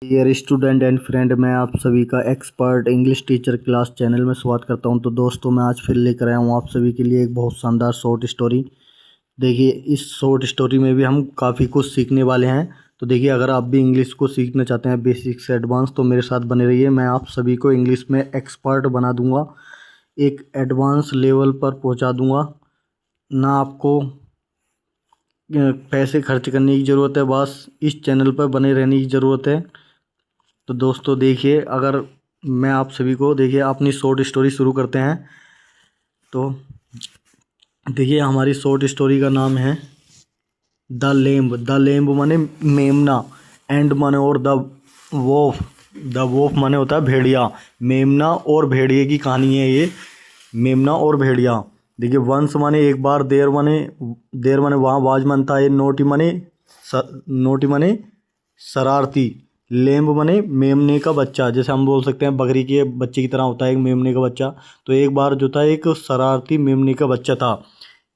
Dear student and friend, मैं आप सभी का expert English teacher class channel में स्वागत करता हूं। तो दोस्तों, मैं आज फिर लेकर आया हूं आप सभी के लिए एक बहुत शानदार शॉर्ट स्टोरी। देखिए, इस शॉर्ट स्टोरी में भी हम काफ़ी कुछ सीखने वाले हैं। तो देखिए, अगर आप भी इंग्लिश को सीखना चाहते हैं बेसिक से एडवांस, तो मेरे साथ बने रहिए। मैं आप सभी को इंग्लिश में एक्सपर्ट बना दूंगा, एक एडवांस लेवल पर पहुँचा दूंगा। ना आपको पैसे खर्च करने की ज़रूरत है, बस इस चैनल पर बने रहने की ज़रूरत है। तो दोस्तों देखिए, अगर मैं आप सभी को देखिए अपनी शॉर्ट स्टोरी शुरू करते हैं। तो देखिए, हमारी शॉर्ट स्टोरी का नाम है द लेम्ब। द लेम्ब माने मेमना, एंड माने और वोफ। द वोफ माने होता है भेड़िया। मेमना और भेड़िए की कहानी है ये, मेमना और भेड़िया। देखिए, वंश माने एक बार, देर माने वहाँ, वाजमन था ये, नोटी माने शरारती, लेम्ब माने मेमने का बच्चा। जैसे हम बोल सकते हैं बकरी के बच्चे की तरह होता है एक मेमने का बच्चा। तो एक बार जो था एक शरारती मेमने का बच्चा था।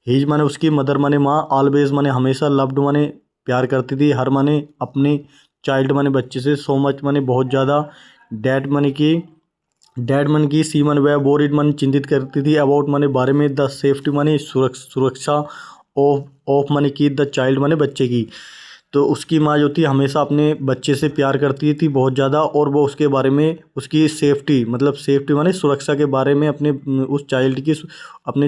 हिज माने उसकी, मदर माने माँ, ऑलवेज माने हमेशा, लव्ड माने प्यार करती थी, हर माने अपने, चाइल्ड माने बच्चे से, सो मच माने बहुत ज़्यादा, डैड मन की, सी मन वह, बोरिड मन चिंतित करती थी, अबाउट माने बारे में, द सेफ्टी माने सुरक्षा, ऑफ माने की, द चाइल्ड माने बच्चे की। तो उसकी माँ जो थी हमेशा अपने बच्चे से प्यार करती थी बहुत ज़्यादा, और वो उसके बारे में, उसकी सेफ्टी मतलब सेफ्टी माने सुरक्षा के बारे में, अपने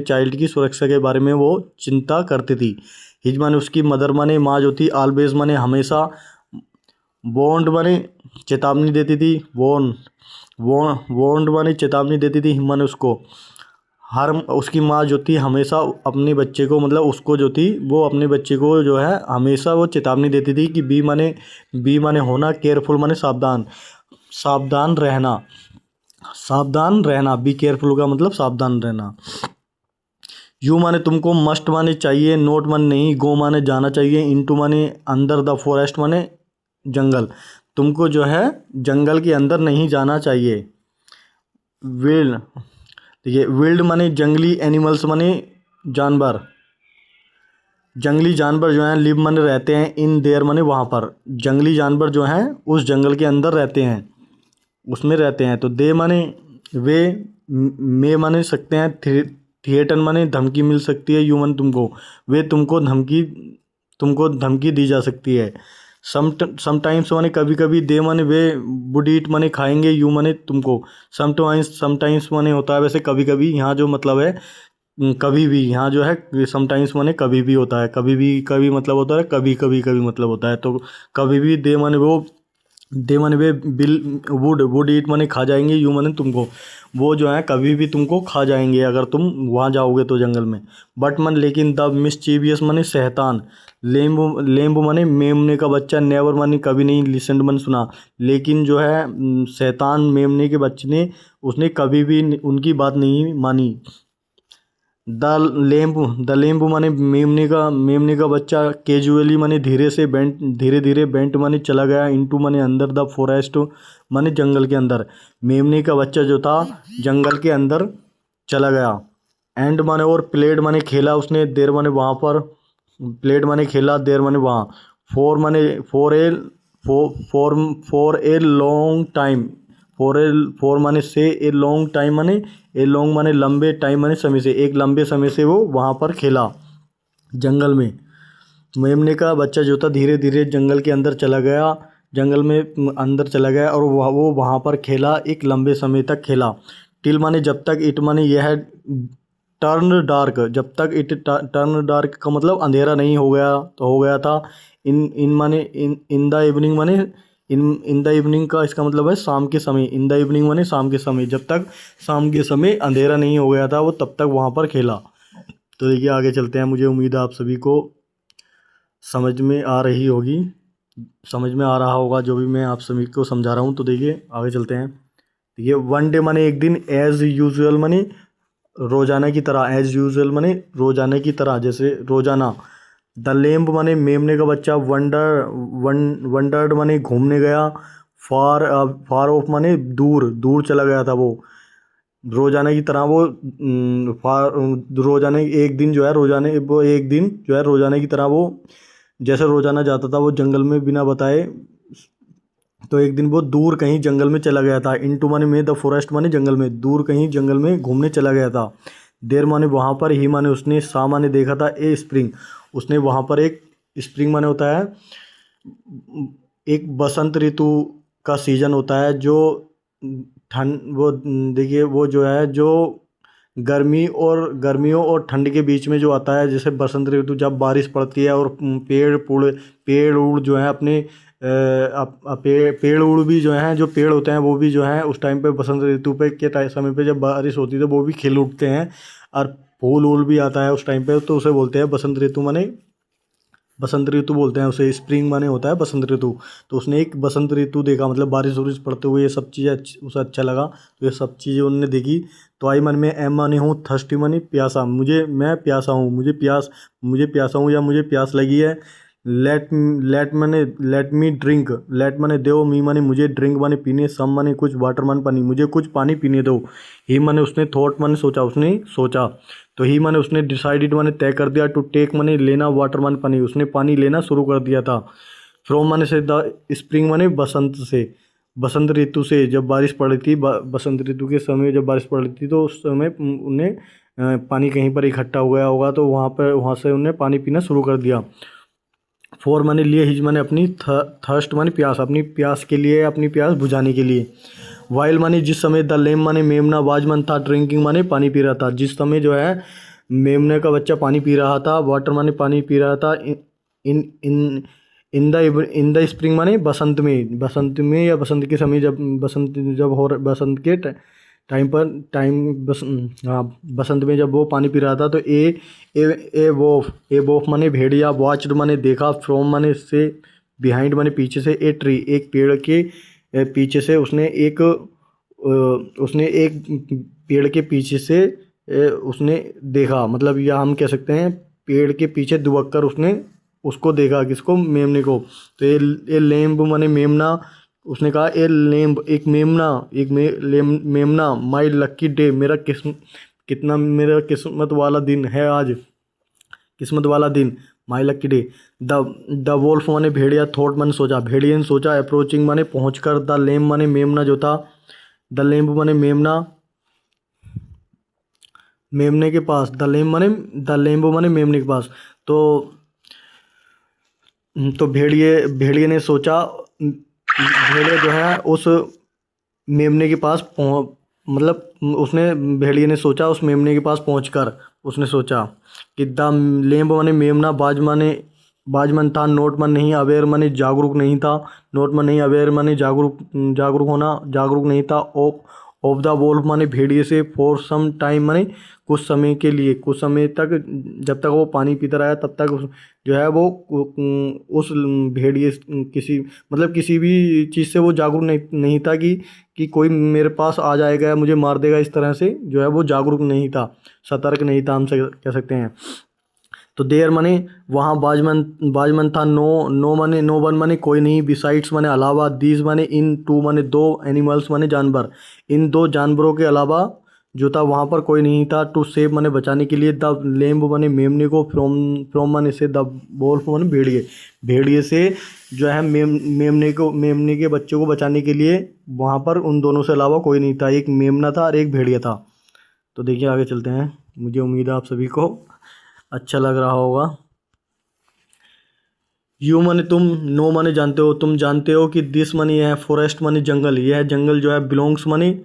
चाइल्ड की सुरक्षा के बारे में वो चिंता करती थी। हिज माने उसकी, मदर माने माँ जो थी, ऑलवेज माने हमेशा, बॉन्ड माने चेतावनी देती थी, वॉन्ड माने चेतावनी देती थी, माने उसको, हर उसकी माँ जो थी हमेशा अपने बच्चे को, मतलब उसको जो थी वो अपने बच्चे को जो है हमेशा वो चेतावनी देती थी कि बी माने होना, केयरफुल माने सावधान, सावधान रहना, सावधान रहना। बी केयरफुल का मतलब सावधान रहना। यू माने तुमको, मस्ट माने चाहिए, नोट माने नहीं, गो माने जाना चाहिए, इनटू माने अंदर, द फॉरेस्ट माने जंगल, तुमको जो है जंगल के अंदर नहीं जाना चाहिए। विल्ड, देखिए विल्ड माने जंगली, एनिमल्स माने जानवर, जंगली जानवर जो हैं, लिव माने रहते हैं, इन देयर माने वहाँ पर, जंगली जानवर जो हैं उस जंगल के अंदर रहते हैं, उसमें रहते हैं। तो दे माने वे, मे माने सकते हैं, थिएटर माने धमकी मिल सकती है, यू माने तुमको, वे तुमको धमकी दी जा सकती है। समटाइम्स माने कभी कभी, दे माने वे, वुड ईट माने खाएंगे, यू माने तुमको, समटाइम्स माने होता है वैसे कभी कभी, यहाँ जो मतलब है कभी भी, यहाँ जो है समटाइम्स माने कभी भी होता है, कभी मतलब होता है कभी कभी, कभी मतलब होता है। तो कभी भी, दे माने वे, वुड ईट माने खा जाएंगे, यू माने तुमको, वो जो है कभी भी तुमको खा जाएंगे अगर तुम वहाँ जाओगे तो जंगल में। बट मन लेकिन, द मिस्चीवियस माने शैतान, लेम्ब माने मेमने का बच्चा, नेवर माने कभी नहीं, लिसन मन सुना, लेकिन जो है शैतान मेमने के बच्चे ने, उसने कभी भी उनकी बात नहीं मानी। द लेम्ब माने मेमने का बच्चा, कैजुअली माने धीरे धीरे बेंट माने चला गया, इनटू माने अंदर, द फॉरेस्ट माने जंगल के अंदर, मेमने का बच्चा जो था जंगल के अंदर चला गया। एंड माने और, प्लेड माने खेला उसने, देर माने वहाँ पर, प्लेड माने खेला, देर माने वहाँ, फॉर माने for a long time, for माने से, ए लॉन्ग टाइम माने, ए लॉन्ग माने लंबे, टाइम माने समय से, एक लंबे समय से वो वहाँ पर खेला जंगल में। मेमने का बच्चा जो था धीरे धीरे जंगल के अंदर चला गया, जंगल में अंदर चला गया, और वो वहाँ पर खेला, एक लंबे समय तक खेला। टिल माने जब तक, इट माने यह, टर्न डार्क, जब तक इट टर्न डार्क का मतलब अंधेरा नहीं हो गया, तो हो गया था। इन माने इन द इवनिंग माने, इन द इवनिंग का इसका मतलब है शाम के समय, इन द इवनिंग माने शाम के समय, जब तक शाम के समय अंधेरा नहीं हो गया था वो तब तक वहाँ पर खेला। तो देखिए, आगे चलते हैं। मुझे उम्मीद है आप सभी को समझ में आ रही होगी, समझ में आ रहा होगा जो भी मैं आप सभी को समझा रहा हूँ। तो देखिए, आगे चलते हैं। देखिए, वन डे माने एक दिन, एज यूजुअल माने रोजाना की तरह, एज यूजुअल माने रोजाना की तरह, जैसे रोजाना। द लेम्ब माने मेमने का बच्चा, वंडर्ड माने घूमने गया, फार ऑफ माने दूर दूर चला गया था वो, रोजाना की तरह वो, रोजाना एक दिन जो है, रोजाना की तरह वो, जैसे रोजाना जाता था वो जंगल में बिना बताए, तो एक दिन वो दूर कहीं जंगल में चला गया था। इनटू माने में द फॉरेस्ट माने जंगल में, दूर कहीं जंगल में घूमने चला गया था। देर माने वहाँ पर, ही माने उसने, सा माने देखा था, ए स्प्रिंग, उसने वहाँ पर एक स्प्रिंग माने होता है एक बसंत ऋतु का सीजन होता है जो ठंड, वो देखिए वो जो है जो गर्मियों और ठंड के बीच में जो आता है। जैसे बसंत ऋतु जब बारिश पड़ती है और पेड़ उड़ जो है अपने पेड़ उड़ भी जो हैं, जो पेड़ होते हैं वो भी जो है उस टाइम पे बसंत ऋतु पे समय पे जब बारिश होती है तो वो भी खिल उठते हैं और फूल वूल भी आता है उस टाइम पे, तो उसे बोलते हैं बसंत ऋतु। माने बसंत ऋतु बोलते हैं उसे, स्प्रिंग माने होता है बसंत ऋतु। तो उसने एक बसंत ऋतु देखा, मतलब बारिश वारिश पड़ते हुए ये सब चीज़ें उसे अच्छा लगा, तो ये सब चीज़ें उन्होंने देखी। तो आई मन में, एम माने हूँ, थर्स्टी माने प्यासा, मैं प्यासा हूँ, मुझे प्यासा हूँ या मुझे प्यास लगी है। लेट मी ड्रिंक, लेट माने दो, मी माने मुझे, ड्रिंक माने पीने, सम माने कुछ, वाटर माने पानी, मुझे कुछ पानी पीने दो। ही माने उसने, थॉट माने सोचा, उसने सोचा। तो ही माने उसने, डिसाइडेड माने तय कर दिया, टू टेक माने लेना, वाटर माने पानी, उसने पानी लेना शुरू कर दिया था। फ्रॉम माने से, द स्प्रिंग माने बसंत से, बसंत ऋतु से जब बारिश पड़ी थी, बसंत ऋतु के समय जब बारिश पड़ी थी तो उस समय उन्हें पानी कहीं पर इकट्ठा हो गया होगा, तो वहाँ से उन्हें पानी पीना शुरू कर दिया। फोर माने लिए, हिज माने अपनी, थर्स्ट माने प्यास, अपनी प्यास के लिए, अपनी प्यास बुझाने के लिए। वाइल माने जिस समय, द लेम माने मेमना, वाजमन था, ड्रिंकिंग माने पानी पी रहा था, जिस समय जो है मेमने का बच्चा पानी पी रहा था, वाटर माने पानी पी रहा था, इन इन इन द स्प्रिंग माने बसंत में या बसंत के समय, जब बसंत के टाइम पर, हाँ बसंत में जब वो पानी पी रहा था। तो ए वोफ माने भेड़िया, वॉच्ड माने देखा, फ्रॉम माने से, बिहाइंड माने पीछे से, ए ट्री एक पेड़ के पीछे से, उसने एक पेड़ के पीछे से उसने देखा, मतलब या हम कह सकते हैं पेड़ के पीछे दुबक कर उसने उसको देखा, किसको, मेमने को। तो ये लेम्ब माने मेमना, उसने कहा ए लेम्ब, एक मेमना, मेमना, माई लक्की डे, मेरा किस्मत वाला दिन है आज, किस्मत वाला दिन, माई लक्की डे। द वोल्फ माने भेड़िया, थॉट माने सोचा, भेड़िए ने सोचा, अप्रोचिंग माने पहुँच कर, द लेम्ब माने मेमना जो था, द लेम्ब माने मेमना, मेमने के पास, द लेम्ब माने मेमने के पास। तो भेड़िए ने सोचा, भेड़िया जो है उस मेमने के पास मतलब उसने, भेड़िए ने सोचा उस मेमने के पास पहुंचकर उसने सोचा कि द लेम्ब माने मेमना, बाजमन था, नोट मन नहीं, अवेयर माने जागरूक नहीं था, नोट मन नहीं, अवेयर माने जागरूक होना, जागरूक नहीं था, ऑफ द वोल्फ माने भेड़िए से, फॉर सम टाइम माने कुछ समय के लिए, कुछ समय तक, जब तक वो पानी पीता रहा तब तक जो है वो उस भेड़िए किसी भी चीज़ से वो जागरूक नहीं था कि कोई मेरे पास आ जाएगा, मुझे मार देगा, इस तरह से जो है वो जागरूक नहीं था, सतर्क नहीं था, हम कह सकते हैं। तो देर माने वहाँ, बाजमन था, नो माने नो वन माने कोई नहीं, बिसाइड्स माने अलावा, दीज माने इन, टू माने दो, एनिमल्स माने जानवर, इन दो जानवरों के अलावा जो था वहाँ पर कोई नहीं था। टू सेव माने बचाने के लिए, द लेम्ब माने मेमने को, फ्रॉम माने से, द वोल्फ माने भेड़िए से जो है मेमने के बच्चों को बचाने के लिए वहाँ पर उन दोनों से अलावा कोई नहीं था, एक मेमना था और एक भेड़िया था। तो देखिए आगे चलते हैं, मुझे उम्मीद है आप सभी को अच्छा लग रहा होगा। यू माने तुम, नो माने जानते हो, तुम जानते हो कि दिस माने यह है, फॉरेस्ट माने जंगल, यह जंगल जो है, बिलोंग्स माने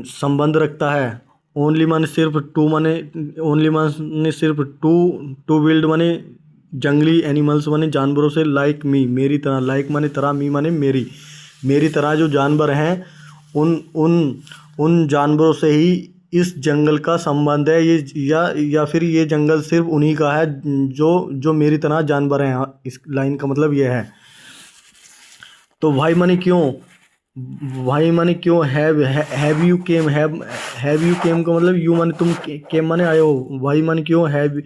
संबंध रखता है, ओनली माने सिर्फ, टू माने ओनली माने सिर्फ, टू विल्ड माने जंगली, एनिमल्स माने जानवरों से, लाइक मी मेरी तरह, लाइक माने तरह, मी माने मेरी तरह जो जानवर हैं उन उन उन जानवरों से ही इस जंगल का संबंध है। ये या फिर ये जंगल सिर्फ उन्हीं का है जो मेरी तरह जानवर हैं। इस लाइन का मतलब ये है। तो भाई माने क्यों, हैव यू केम का मतलब, यू माने तुम, केम माने आए हो, भाई माने क्यों, हैव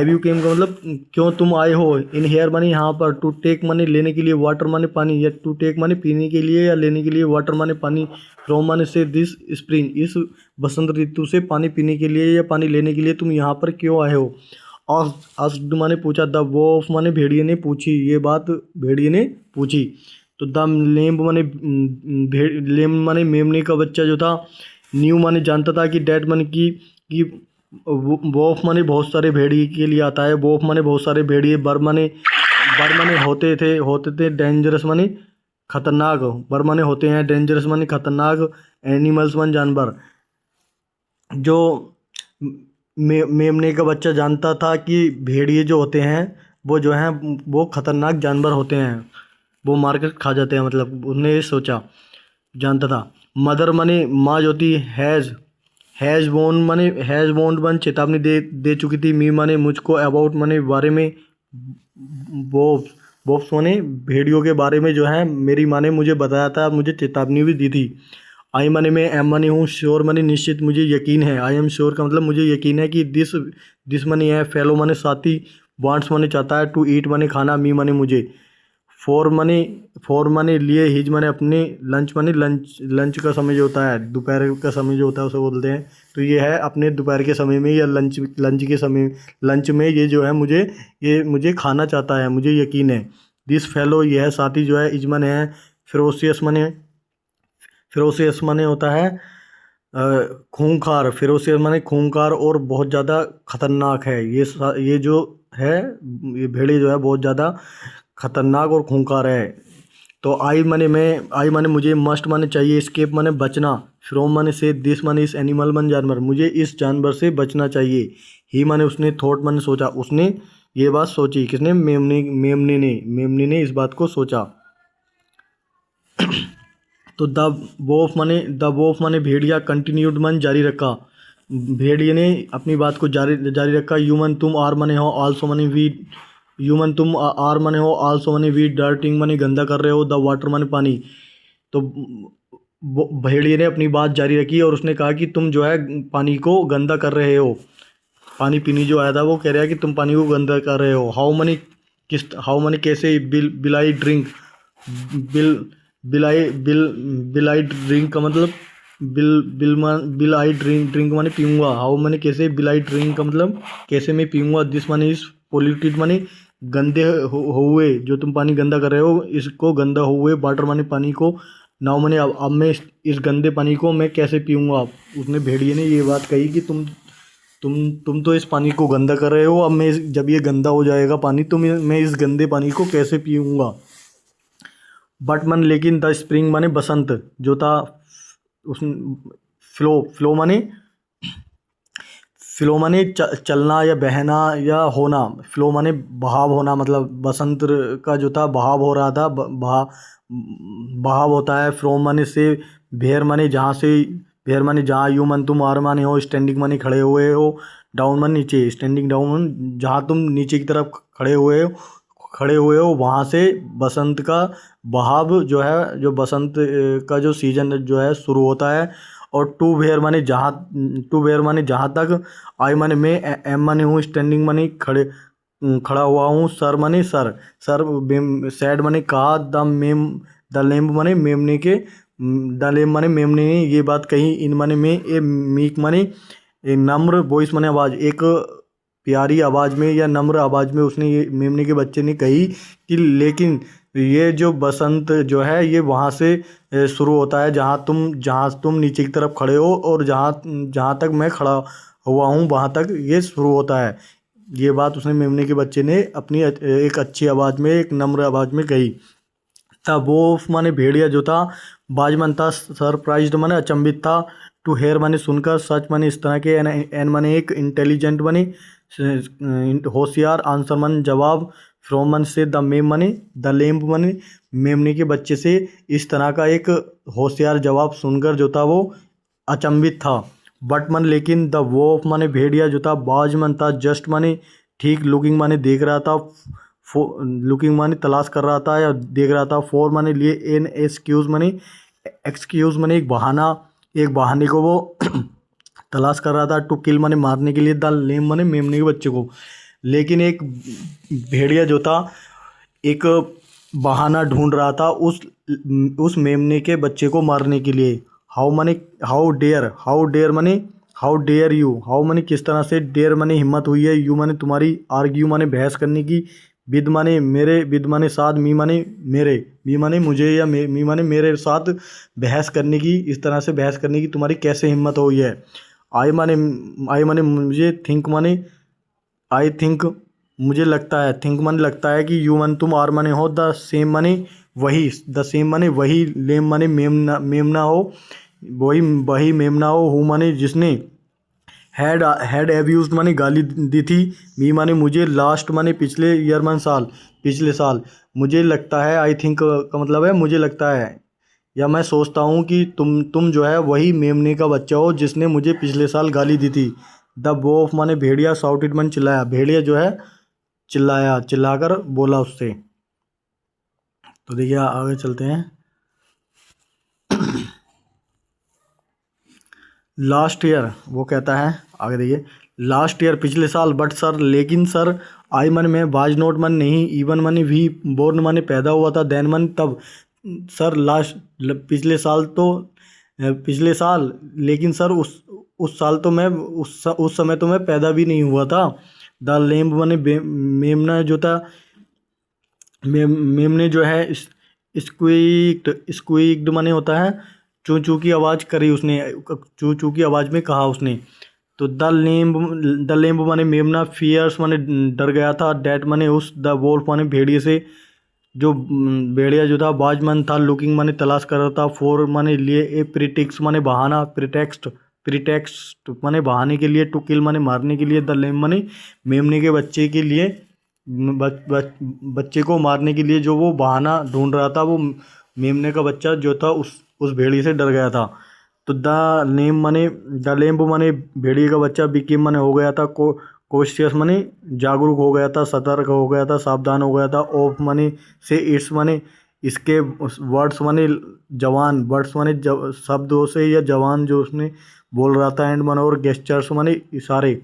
यू केम का मतलब क्यों तुम आए हो, इन हेयर माने यहाँ पर, टू टेक माने लेने के लिए, वाटर माने पानी, या टू टेक माने पीने के लिए या लेने के लिए, वाटर माने पानी, फ्रॉम माने से, दिस स्प्रिंग इस बसंत ऋतु से पानी पीने के लिए या पानी लेने के लिए तुम यहाँ पर क्यों आए हो। आस्क्ड माने पूछा, द वोल्फ माने भेड़िए ने पूछी, ये बात भेड़िए ने पूछी। तो द लेम्ब माने भेड़, लेम्ब माने मेमने का बच्चा जो था, न्यू माने जानता था कि डैट माने कि वोफ माने बहुत सारे भेड़िए के लिए आता है, वोफ माने बहुत सारे भेड़िए, बर माने होते थे डेंजरस माने खतरनाक, बर माने होते हैं, डेंजरस माने खतरनाक, एनिमल्स माने जानवर। जो मेमने का बच्चा जानता था कि भेड़िए जो होते हैं वो जो हैं वो खतरनाक जानवर होते हैं, वो मार कर खा जाते हैं, मतलब उसने ये सोचा, जानता था। मदर मनी माँ जो थी, हैज़ वॉन्ट वन चेतावनी दे चुकी थी, मी माने मुझको, अबाउट माने बारे में, बॉब्स बॉब्स माने भेड़ियों के बारे में जो है मेरी माँ ने मुझे बताया था, मुझे चेतावनी भी दी थी। आई माने मैं, एम माने हूँ, श्योर माने निश्चित, मुझे यकीन है। आई एम श्योर का मतलब मुझे यकीन है कि दिस माने है, फेलो माने साथी, वांट्स माने चाहता है, टू ईट माने खाना, मी माने मुझे, फोर माने लिए, हिज माने अपने, लंच माने लंच का समय जो होता है, दोपहर का समय जो होता है उसे बोलते हैं। तो ये है अपने दोपहर के समय में या लंच के समय, लंच में ये जो है ये मुझे खाना चाहता है, मुझे यकीन है। दिस फेलो, यह साथी जो है, इजमन है, फिरोसियस माने होता है खूंखार, फिरोसियस माने खूंखार और बहुत ज़्यादा खतरनाक है। ये जो है, ये भेड़िए जो है बहुत ज़्यादा खतरनाक और खूंखार है। तो आई माने मुझे, मस्ट माने चाहिए, एस्केप माने बचना, फ्रॉम माने से, दिस माने इस, एनिमल माने जानवर, मुझे इस जानवर से बचना चाहिए। ही माने उसने, थॉट माने सोचा, उसने ये बात सोची, किसने, मेमने ने इस बात को सोचा। तो द वोफ माने भेड़िया, कंटिन्यूड मन जारी रखा, भेड़िए ने अपनी बात को जारी रखा। ह्यूमन तुम, आर माने हो, आल्सो माने वी, ह्यूमन तुम आर माने हो, आल्सो माने वी, डर्टिंग माने गंदा कर रहे हो, द वाटर माने पानी। तो भेड़िए ने अपनी बात जारी रखी और उसने कहा कि तुम जो है पानी को गंदा कर रहे हो। पानी पीने जो आया था वो कह रहा है कि तुम पानी को गंदा कर रहे हो। हाउ मनी कैसे, bill I drink, bill bill I drink का मतलब, बिल आई ड्रिंक माने पीऊँगा, हाउ माने कैसे, बिल आई ड्रिंक का मतलब कैसे मैं पीऊँगा, दिस माने इस, पोल्यूटेड माने गंदे हुए, जो तुम पानी गंदा कर रहे हो इसको गंदा हुए, वाटर माने पानी को, नाउ माने अब मैं इस गंदे पानी को मैं कैसे पीऊँगा। उसने, भेड़िए ने ये बात कही कि तुम तो इस पानी को गंदा कर रहे हो, अब जब ये गंदा हो जाएगा पानी तो मैं इस गंदे पानी को कैसे पीऊँगा। बट मन लेकिन, द स्प्रिंग माने बसंत जो था, उस फ्लो माने चलना या बहना या होना, फ्लो माने बहाव होना, मतलब बसंत का जो था बहाव हो रहा था, बहाव होता है। फ्रोम माने से, भेयर माने जहाँ से, भेयर माने जहाँ, यू मन तुम, आर माने हो, स्टैंडिंग माने खड़े हुए हो, डाउन माने नीचे, स्टैंडिंग डाउन जहाँ तुम नीचे की तरफ खड़े हुए हो वहाँ से बसंत का बहाव जो है, जो बसंत का जो सीजन जो है शुरू होता है। और टू वेयर माने जहाँ तक, आई माने मैं, एम माने हूँ, स्टैंडिंग माने खड़ा हुआ हूँ, सर माने सर, सैड माने कहा, द लेम्ब माने मेमने के, द लेम्ब माने मेमने ने ये बात कही, इन माने में, ए मीक माने ए नम्र, वॉइस माने आवाज़, एक प्यारी आवाज़ में या नम्र आवाज़ में उसने, ये मेमने के बच्चे ने कही कि लेकिन ये जो बसंत जो है ये वहाँ से शुरू होता है जहाँ तुम नीचे की तरफ खड़े हो, और जहाँ तक मैं खड़ा हुआ हूँ वहाँ तक ये शुरू होता है। ये बात उसने, मेमने के बच्चे ने अपनी एक अच्छी आवाज़ में, एक नम्र आवाज़ में कही। तब वो माने भेड़िया जो था, बाजमन था, सरप्राइज्ड माने अचंभित था, टू हेयर माने सुनकर, सच माने इस तरह के, एन माने एक, इंटेलिजेंट माने होशियार, आंसर माने जवाब, फ्रॉम माने से, द लेम्ब माने मेमने के बच्चे से इस तरह का एक होशियार जवाब सुनकर जो था वो अचंभित था। बट मन लेकिन, द वोफ माने भेड़िया जो था, बाजमन था, जस्ट माने ठीक, लुकिंग माने देख रहा था, लुकिंग माने तलाश कर रहा था या देख रहा था, फोर माने लिए, एन एक्सक्यूज़ माने एक बहाने को वो तलाश कर रहा था, टू किल माने मारने के लिए, द लेम माने मेमने के बच्चे को। लेकिन एक भेड़िया जो था एक बहाना ढूंढ रहा था उस मेमने के बच्चे को मारने के लिए। हाउ डेयर माने हाउ डेयर यू, हाउ माने किस तरह से, डेयर माने हिम्मत हुई है, यू माने तुम्हारी, आर्ग्यू माने बहस करने की, विद माने मेरे, विद माने साथ, मी माने मेरे, मी माने मुझे या मी माने मेरे साथ बहस करने की, इस तरह से बहस करने की तुम्हारी कैसे हिम्मत हुई है। आई माने मुझे, थिंक माने आई थिंक मुझे लगता है, थिंक माने लगता है कि यू माने तुम, आर माने हो, द सेम माने वही, द सेम माने वही, लेम माने मेमना हो, वही वही मेमना हो, हु माने जिसने, हैड एब्यूज माने गाली दी थी, मी माने मुझे, लास्ट माने पिछले, ईयर माने साल, पिछले साल, मुझे लगता है, आई थिंक का मतलब है मुझे लगता है या मैं सोचता हूँ कि तुम जो है वही मेमने का बच्चा हो जिसने मुझे पिछले साल गाली दी थी। द वोल्फ माने भेड़िया, साउटेड माने चिल्लाया, भेड़िया जो है चिल्लाया, चिल्लाकर बोला उससे। तो देखिए आगे चलते हैं। लास्ट ईयर, वो कहता है आगे देखिए, लास्ट ईयर पिछले साल, बट सर लेकिन सर, आई मन में, बाज नोट मन नहीं, इवन मन भी, बोर्न माने पैदा हुआ था, देन मन तब, सर लास्ट पिछले साल तो, पिछले साल, लेकिन सर उस साल तो मैं, उस समय तो मैं पैदा भी नहीं हुआ था। द लेम्ब माने मेमना जो था, मेमने जो है स्क्वीक्ड माने होता है चू चू की आवाज़ करी उसने, चू चू की आवाज़ में कहा उसने। तो द लेम्ब माने मेमना, फियर्स माने डर गया था, डैट माने उस, द वोल्फ माने भेड़िए से, जो भेड़िया जो था, बाज मन था, लुकिंग माने तलाश कर रहा था, फोर माने लिए, ए प्रीटिक्स माने बहाना, प्रीटेक्स्ट माने बहाने के लिए, टू किल माने मारने के लिए, द लेम्ब माने मेमने के बच्चे के लिए, बच्चे को मारने के लिए जो वो बहाना ढूंढ रहा था, वो मेमने का बच्चा जो था उस भेड़िए से डर गया था। तो द लेम्ब माने भेड़िए का बच्चा, बिकेम माने हो गया था, कॉशियस माने जागरूक हो गया था, सतर्क हो गया था, सावधान हो गया था, ऑफ माने से, इट्स माने इसके, वर्ड्स माने जवान, वर्ड्स माने शब्दों से या जवान जो उसने बोल रहा था, एंड माने और गेस्चर्स माने इशारे,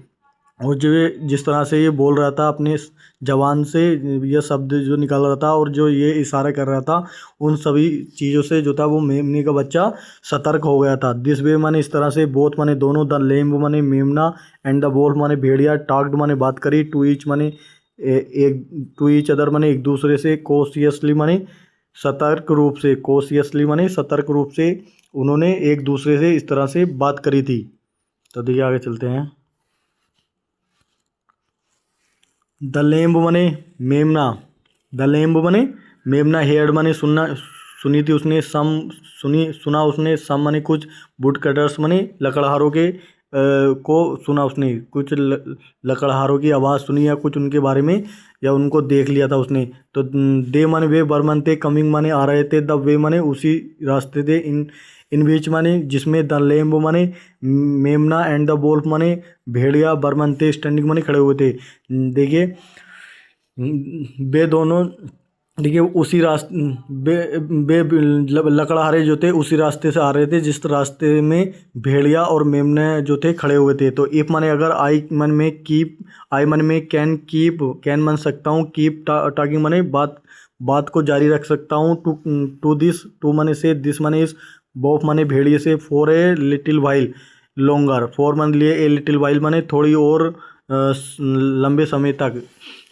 और जो ये जिस तरह से ये बोल रहा था अपने जवान से, यह शब्द जो निकाल रहा था और जो ये इशारा कर रहा था, उन सभी चीज़ों से जो था वो मेमने का बच्चा सतर्क हो गया था। दिस वे माने इस तरह से, बोथ माने दोनों, द लेम्ब माने मेमना, एंड द वोल्फ माने भेड़िया, टॉक्ड माने बात करी, टू ईच माने एक, टू ईच अदर माने एक दूसरे से, कॉशियसली माने सतर्क रूप से, कॉशियसली माने सतर्क रूप से उन्होंने एक दूसरे से इस तरह से बात करी थी। तो देखिए आगे चलते हैं। द लेम्ब मने मेमना, द लेम्ब मने मेमना, हेयर्ड मने सुनना, सुनी थी उसने, सुना उसने, सम मने कुछ, वुड कटर्स मने लकड़हारों के को सुना उसने, कुछ लकड़हारों की आवाज़ सुनी या कुछ उनके बारे में या उनको देख लिया था उसने। तो दे माने वे, बर्मन थे, कमिंग माने आ रहे थे, द वे माने उसी रास्ते थे, इन बीच माने जिसमें, द लेम्ब माने मेमना, एंड द वोल्फ माने भेड़िया, बर्मन थे, स्टैंडिंग माने खड़े हुए थे। देखिए वे दोनों, देखिए उसी रास्ते, बे लकड़हारे जो थे उसी रास्ते से आ रहे थे जिस रास्ते में भेड़िया और मेमने जो थे खड़े हुए थे। तो इफ माने अगर, आई मन में कीप, आई मन में कैन, कीप कैन मन सकता हूँ, कीप टॉकिंग माने बात को जारी रख सकता हूँ, टू दिस, टू माने से, दिस माने इस, बोफ माने भेड़िए से, for a little while longer, for मान लिए, ए लिटिल वाइल माने थोड़ी और लंबे समय तक।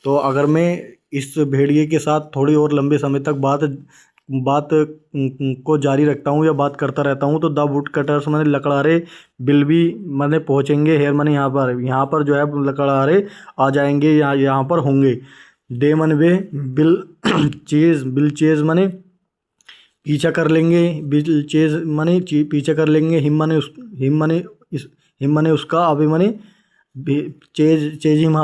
तो अगर मैं इस भेड़िए के साथ थोड़ी और लंबे समय तक बात को जारी रखता हूँ या बात करता रहता हूँ, तो द वुड कटर्स माने लकड़हारे, बिल भी माने पहुँचेंगे, हेयर माने यहाँ पर जो है लकड़हारे आ जाएंगे, यहाँ पर होंगे। दे मन वे, बिल बिल चेज माने पीछा कर लेंगे, बिल चेज माने पीछा कर लेंगे, हिम माने उसका, अबे माने चेज हिम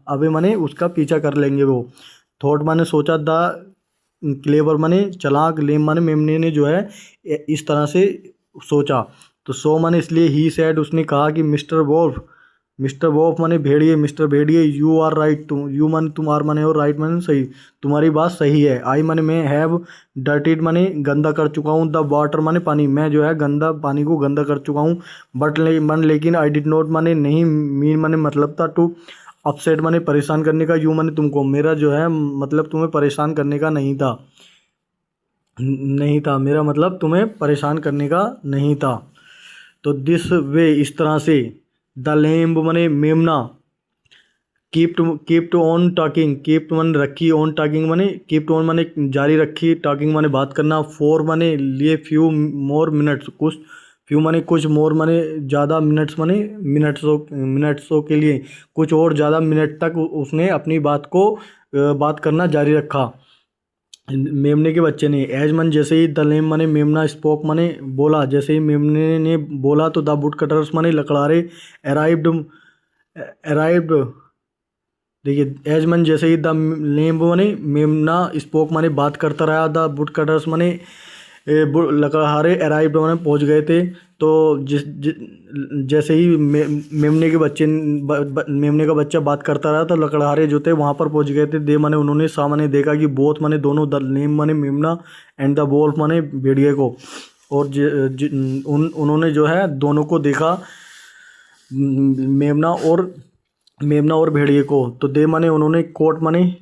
अबे माने उसका पीछा कर लेंगे वो। थॉट माने सोचा, द क्लेवर माने चालाक, लेम माने मेमने ने जो है इस तरह से सोचा। तो सो माने इसलिए, ही सैड उसने कहा कि मिस्टर वॉल्फ माने भेड़िए, मिस्टर भेड़िए, यू आर राइट, यू माने तुम, आर माने और राइट माने सही, तुम्हारी बात सही है। आई माने मैं, हैव डर्टिड माने गंदा कर चुका हूँ, द वाटर माने पानी, मैं जो है पानी को गंदा कर चुका हूँ, लेकिन आई डिड नॉट माने नहीं, मीन माने मतलब था, टू अपसेट माने परेशान करने का, यू माने तुमको, मेरा जो है मतलब तुम्हें परेशान करने का नहीं था, मेरा मतलब तुम्हें परेशान करने का नहीं था। तो दिस वे इस तरह से, द लेम्ब माने मेमना keep to on talking, keep माने रखी, ऑन टॉकिंग माने कीप टू ऑन माने जारी रखी, टॉकिंग माने बात करना, फॉर माने लिए, फ्यू मोर मिनट्स कुछ, फ्यू माने कुछ, मोर माने ज़्यादा, मिनट्स माने मिनट्सों के लिए, कुछ और ज़्यादा मिनट तक उसने अपनी बात करना जारी रखा मेमने के बच्चे ने। एज मन जैसे ही, द लेम माने मेमना, स्पोक माने बोला, जैसे ही मेमने ने बोला तो द वुड कटर्स माने लकड़हारे अराइव्ड, देखिए एज मन जैसे ही, द लेम माने मेमना, स्पोक माने बात करता रहा, द वुड कटर्स माने लकड़हारे अराइव्ड माने पहुंच गए थे। तो जैसे ही मेमने के बच्चे मेमने का बच्चा बात करता रहा तो लकड़हारे जो थे वहाँ पर पहुंच गए थे। दे माने उन्होंने, सामने देखा कि बोथ माने दोनों, द लेम माने मेमना एंड द वोल्फ माने भेड़िए को, और उन्होंने जो है दोनों को देखा, मेमना और भेड़िए को। तो दे माने उन्होंने, कोट माने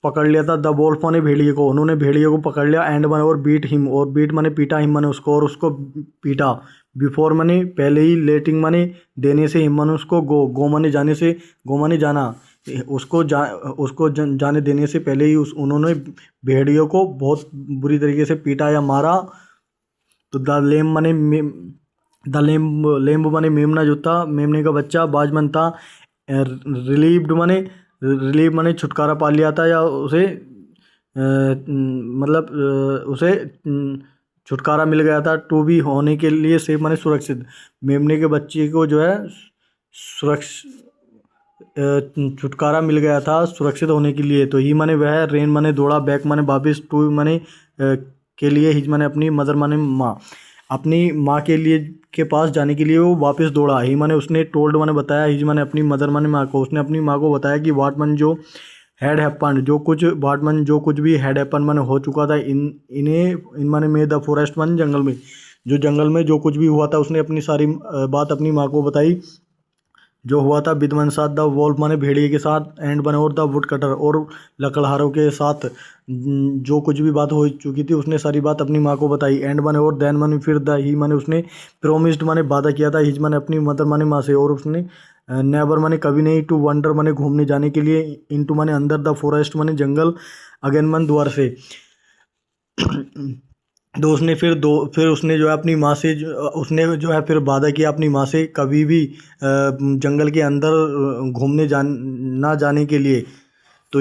पकड़ लिया था, द वोल्फ माने भेड़िए को, उन्होंने भेड़िए को पकड़ लिया, एंड माने और बीट हिम, और बीट माने पीटा, हिम माने उसको, और उसको पीटा, बिफोर माने पहले ही, लेटिंग माने देने से, हिम माने उसको, गो माने जाने से, गो माने जाना, उसको जाने देने से पहले ही उन्होंने भेड़ियों को बहुत बुरी तरीके से पीटा या मारा। तो द लेम्ब माने मेमना जो था, मेमने का बच्चा, बाजमन था, रिलीव माने छुटकारा पा लिया था, या उसे मतलब उसे छुटकारा मिल गया था, टू बी होने के लिए, सेफ माने सुरक्षित, मेमने के बच्चे को जो है छुटकारा मिल गया था सुरक्षित होने के लिए। तो ही माने वह, रेन माने दौड़ा, बैक माने वापिस, टू माने के लिए, हिज माने अपनी, मदर माने माँ, अपनी माँ के लिए के पास जाने के लिए वो वापस दौड़ा। ही माने उसने, टोल्ड माने बताया, हिज माने अपनी, मदर माने माँ को, उसने अपनी माँ को बताया कि वाटमन जो हैड हैपन, वाटमन जो कुछ भी हैड हैपन माने हो चुका था, इन माने में द फॉरेस्ट माने जंगल में जो कुछ भी हुआ था, उसने अपनी सारी बात अपनी माँ को बताई, जो हुआ था विद साथ, द वोल्फ माने भेड़िए के साथ, एंड बने और द वुड कटर, और लकड़हारों के साथ जो कुछ भी बात हो चुकी थी उसने सारी बात अपनी माँ को बताई। एंड माने और, देन माने फिर, द ही माने उसने, प्रोमिस्ड माने वादा किया था, हिज माने अपनी, मदर माने माँ से, और उसने नेवर माने कभी नहीं, टू वंडर माने घूमने जाने के लिए, इनटू माने अंदर, द फॉरेस्ट माने जंगल, अगेन मन द्वार से। तो उसने फिर उसने जो है अपनी माँ से, उसने जो है फिर वादा किया अपनी माँ से, कभी भी जंगल के अंदर घूमने ना जाने के लिए। तो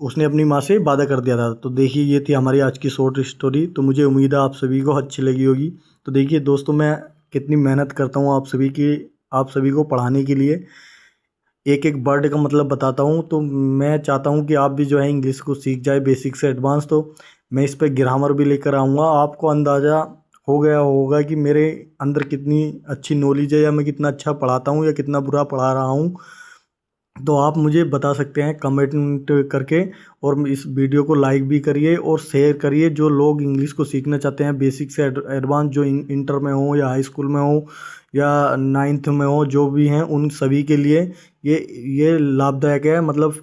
उसने अपनी माँ से वादा कर दिया था। तो देखिए ये थी हमारी आज की शॉर्ट स्टोरी। तो मुझे उम्मीद है आप सभी को अच्छी लगी होगी। तो देखिए दोस्तों, मैं कितनी मेहनत करता हूँ आप सभी को पढ़ाने के लिए, एक एक वर्ड का मतलब बताता हूँ। तो मैं चाहता हूँ कि आप भी जो है इंग्लिश को सीख जाए, बेसिक से एडवांस। तो मैं इस पर ग्रामर भी लेकर आऊँगा। आपको अंदाज़ा हो गया होगा कि मेरे अंदर कितनी अच्छी नॉलेज है, या मैं कितना अच्छा पढ़ाता हूँ या कितना बुरा पढ़ा रहा हूँ। तो आप मुझे बता सकते हैं कमेंट करके, और इस वीडियो को लाइक भी करिए और शेयर करिए। जो लोग इंग्लिश को सीखना चाहते हैं बेसिक से एडवांस, जो इंटर में हो या हाई स्कूल में हो या नाइन्थ में हो, जो भी हैं उन सभी के लिए ये लाभदायक है। मतलब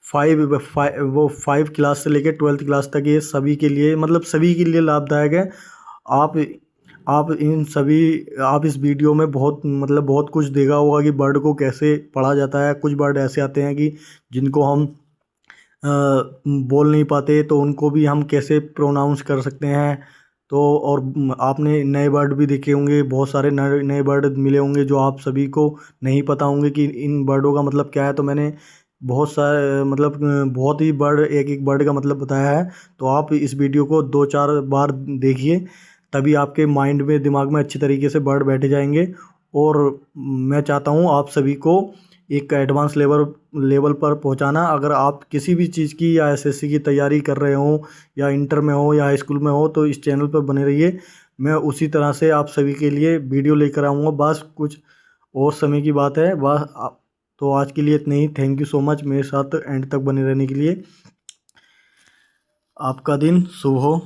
5 क्लास से लेकर 12th क्लास तक ये सभी के लिए, मतलब सभी के लिए लाभदायक है। आप आप इस वीडियो में बहुत कुछ देखा होगा कि वर्ड को कैसे पढ़ा जाता है। कुछ वर्ड ऐसे आते हैं कि जिनको हम बोल नहीं पाते, तो उनको भी हम कैसे प्रोनाउंस कर सकते हैं। तो और आपने नए वर्ड भी देखे होंगे, बहुत सारे नए वर्ड मिले होंगे जो आप सभी को नहीं पता होंगे कि इन वर्डों का मतलब क्या है। तो मैंने बहुत सारे बहुत ही वर्ड, एक एक वर्ड का मतलब बताया है। तो आप इस वीडियो को 2-4 बार देखिए, तभी आपके माइंड में, दिमाग में अच्छी तरीके से वर्ड बैठ जाएंगे। और मैं चाहता हूँ आप सभी को एक एडवांस लेवल पर पहुँचाना। अगर आप किसी भी चीज़ की या एसएससी की तैयारी कर रहे हो, या इंटर में हो या हाई स्कूल में हो, तो इस चैनल पर बने रहिए। मैं उसी तरह से आप सभी के लिए वीडियो लेकर आऊँगा। बस कुछ और समय की बात है बस। तो आज के लिए इतना ही। थैंक यू सो मच मेरे साथ एंड तक बने रहने के लिए। आपका दिन शुभ हो।